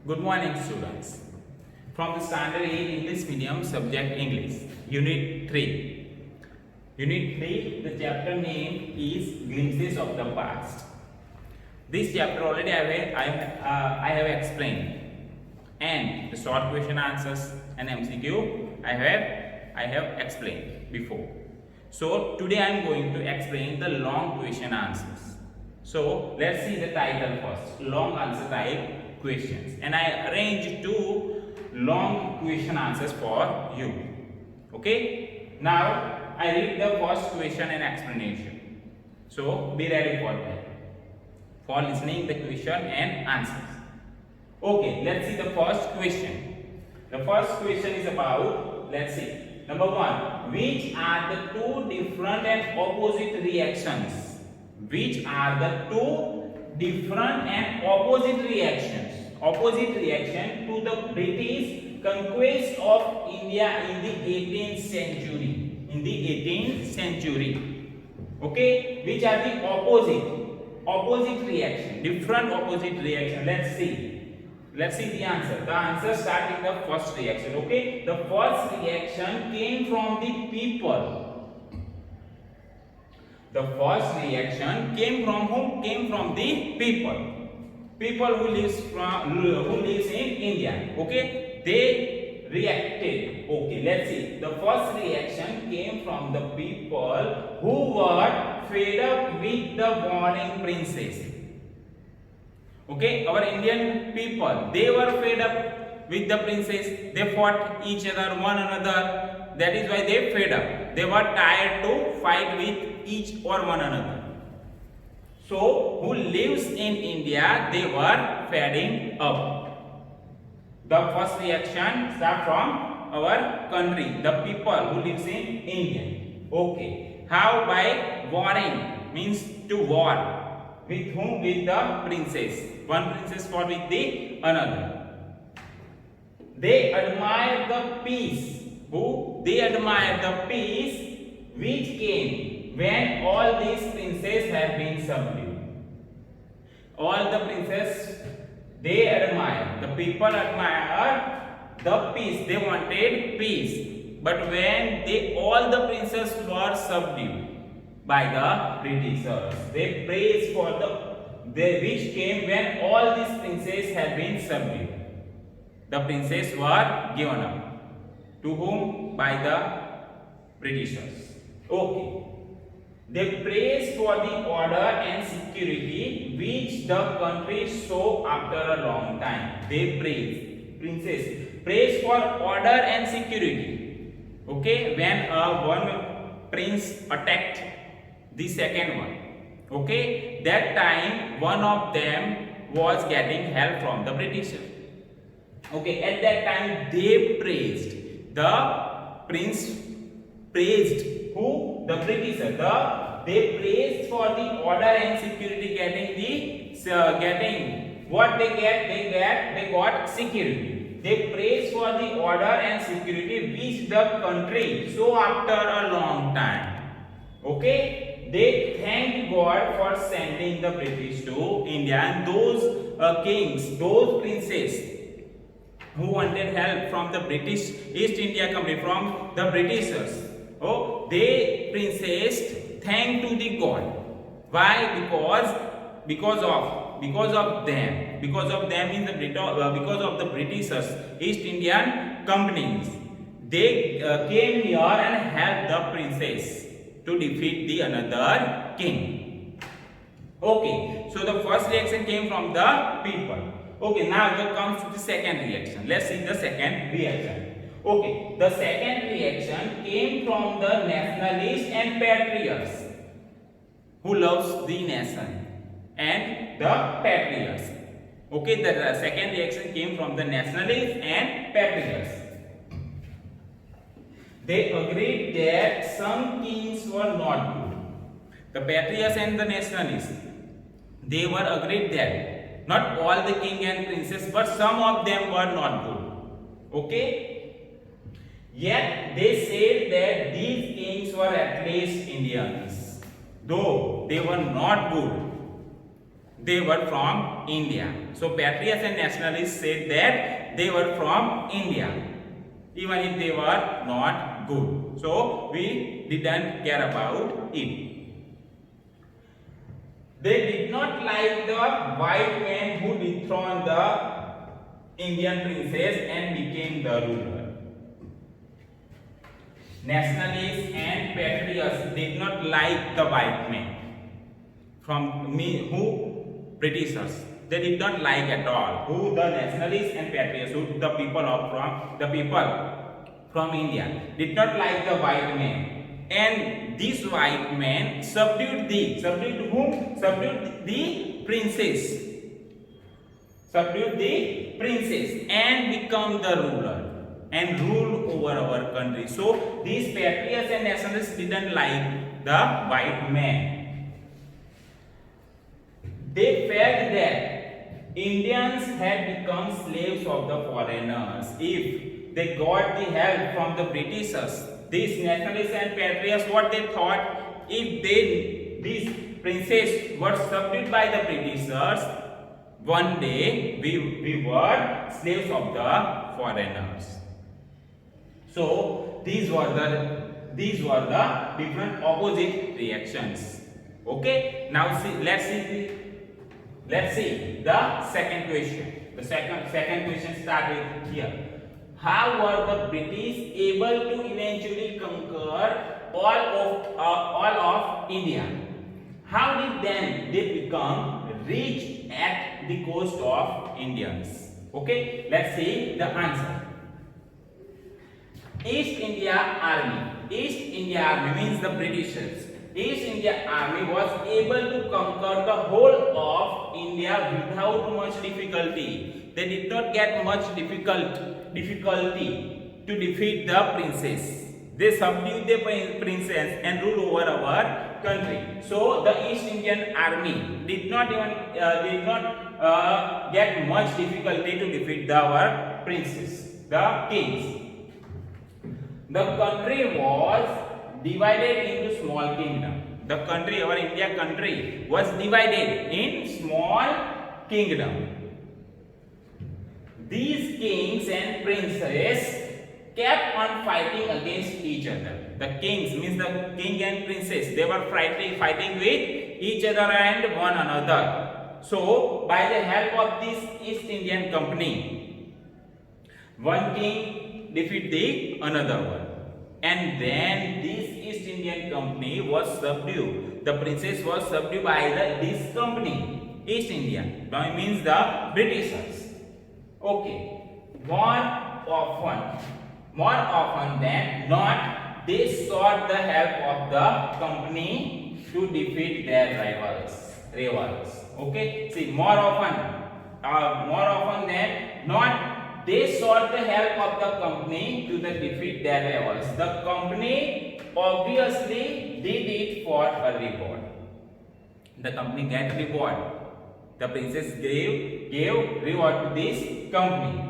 Good morning, students. From the Standard 8 English Medium subject English, Unit 3. Unit 3, the chapter name is Glimpses of the Past. This chapter already I have explained, and the short question answers and MCQ I have explained before. So today I am going to explain the long question answers. So let's see the title first. Long answer type questions, and I arranged two long question answers for you. Okay, now I read the first question and explanation, so be ready for that, for listening the question and answers. Okay, let's see the first question. The first question is about, let's see, number 1, which are the two different and opposite reactions? Which are the two different and opposite reactions? Opposite reaction to the British conquest of India in the 18th century. In the 18th century. Okay, which are the opposite reaction, different opposite reaction? Let's see the answer. The answer starts in the first reaction. Okay, the first reaction came from the people. The first reaction came from whom? Came from the people. People who lives in India. Okay, they reacted. Okay, let's see. The first reaction came from the people who were fed up with the warring princess. Okay, our Indian people, they were fed up with the princess. They fought each other, one another. That is why they fed up. They were tired to fight with each or one another. So, who lives in India, they were feeding up. The first reaction starts from our country, the people who lives in India. Okay, how? By warring, means to war. With whom? With the princess. One princess fought with the another. They admired the peace. Who? They admired the peace which came when all these princes have been subdued. All the princes, they admire, the people admire the peace. They wanted peace. But when all the princes were subdued by the Britishers, they praised for which came when all these princes had been subdued. The princes were given up. To whom? By the Britishers. Okay. They praised for the order and security which the country saw after a long time. They praised. Princess praised for order and security. Okay, when one prince attacked the second one. Okay, that time one of them was getting help from the Britishers. Okay, at that time they praised. The prince praised who? The Britishers. They praised for the order and security, getting what they get. They got security. They praised for the order and security which the country saw after a long time. Okay, they thanked God for sending the British to India, and those kings, those princes who wanted help from the British East India Company, from the Britishers. Oh, they princes thanked to the God. Why? Because of them means because of the Britishers, East Indian companies. They came here and helped the princess to defeat the another king. Okay, so the first reaction came from the people. Okay, now it comes to the second reaction. Let's see the second reaction. Okay, the second reaction came from the nationalists and patriots who loves the nation and the patriots. Okay, the second reaction came from the nationalists and patriots. They agreed that some kings were not good. The patriots and the nationalists, they were agreed that not all the king and princes, but some of them were not good. Okay. Yet they said that these kings were at least Indians, though they were not good. they were from India. So patriots and nationalists said that they were from India, even if they were not good. So we didn't care about it. They did not like the white man who dethroned the Indian princess and became the ruler. Nationalists and patriots did not like the white man Britishers. They did not like at all. Who? The nationalists and patriots, who the people from India did not like the white man. And this white man subdued whom? Subdued the princess. Subdued the princess and become the ruler and rule over our country. So these patriots and nationalists didn't like the white man. They felt that Indians had become slaves of the foreigners if they got the help from the Britishers. These nationalists and patriots, what they thought, if these princes were subdued by the Britishers, one day we were slaves of the foreigners. So these were the different opposite reactions. Okay, now let's see the second question. The second question starts with here. How were the British able to eventually conquer all of India? How did then they become rich at the cost of Indians? Okay, let's see the answer. East India Army. East India Army means the Britishers. East India Army was able to conquer the whole of India without much difficulty. They did not get much difficulty to defeat the princess. They subdued the princess and ruled over our country. So the East Indian Army did not get much difficulty to defeat our princess, the kings. The country was divided into small kingdom. The country, our India country, was divided in small kingdom. These kings and princes kept on fighting against each other. The kings means the king and princess. They were fighting with each other and one another. So, by the help of this East Indian Company, one king defeated the another one. And then this East Indian Company was subdued. The princess was subdued by this company, East India. That means the Britishers. Okay. More often than not, they sought the help of the company to defeat their rivals. Okay. See, more often than not, they sought the help of the company to defeat their rivals. The company obviously did it for a reward. The company get reward. The princess gave reward to this company.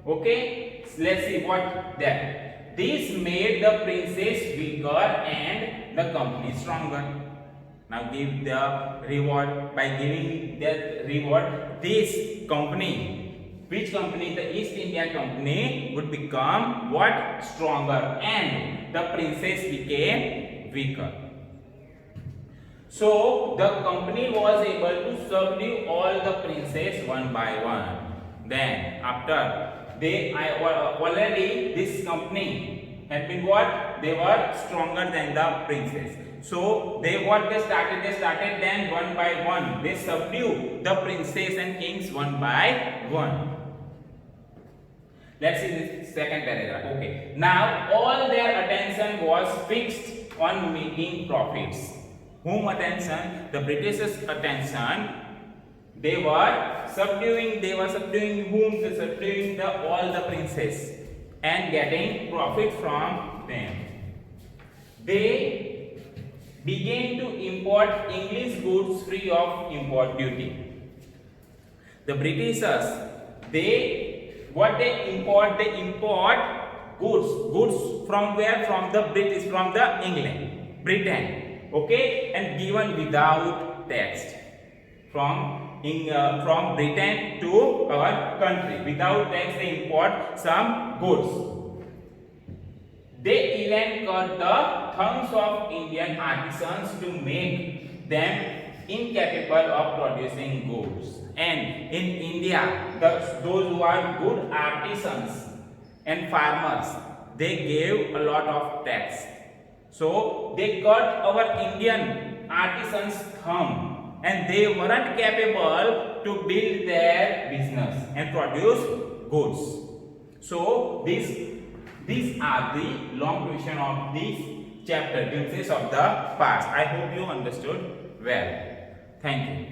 Okay, so let's see what that. This made the princess weaker and the company stronger. Now give the reward. By giving that reward, this company. Which company? The East India Company would become what? Stronger, and the princess became weaker. So the company was able to subdue all the princes one by one. Then after already this company had been what? They were stronger than the princess. So they started then one by one. They subdue the princess and kings one by one. Let's see this second paragraph. Okay. Now all their attention was fixed on making profits. Whom attention? The Britishers' attention. They were subduing whom? Subduing all the princes and getting profit from them. They began to import English goods free of import duty. The Britishers, they import goods from where? From the British, from the Britain. Okay, and given without tax. from Britain to our country. Without tax, they import some goods. They even cut the thumbs of Indian artisans to make them incapable of producing goods. And in India, those who are good artisans and farmers, they gave a lot of tax. So they cut our Indian artisans' thumb, and they weren't capable to build their business and produce goods. So these are the long version of this chapter, glimpses of the past. I hope you understood well. Thank you.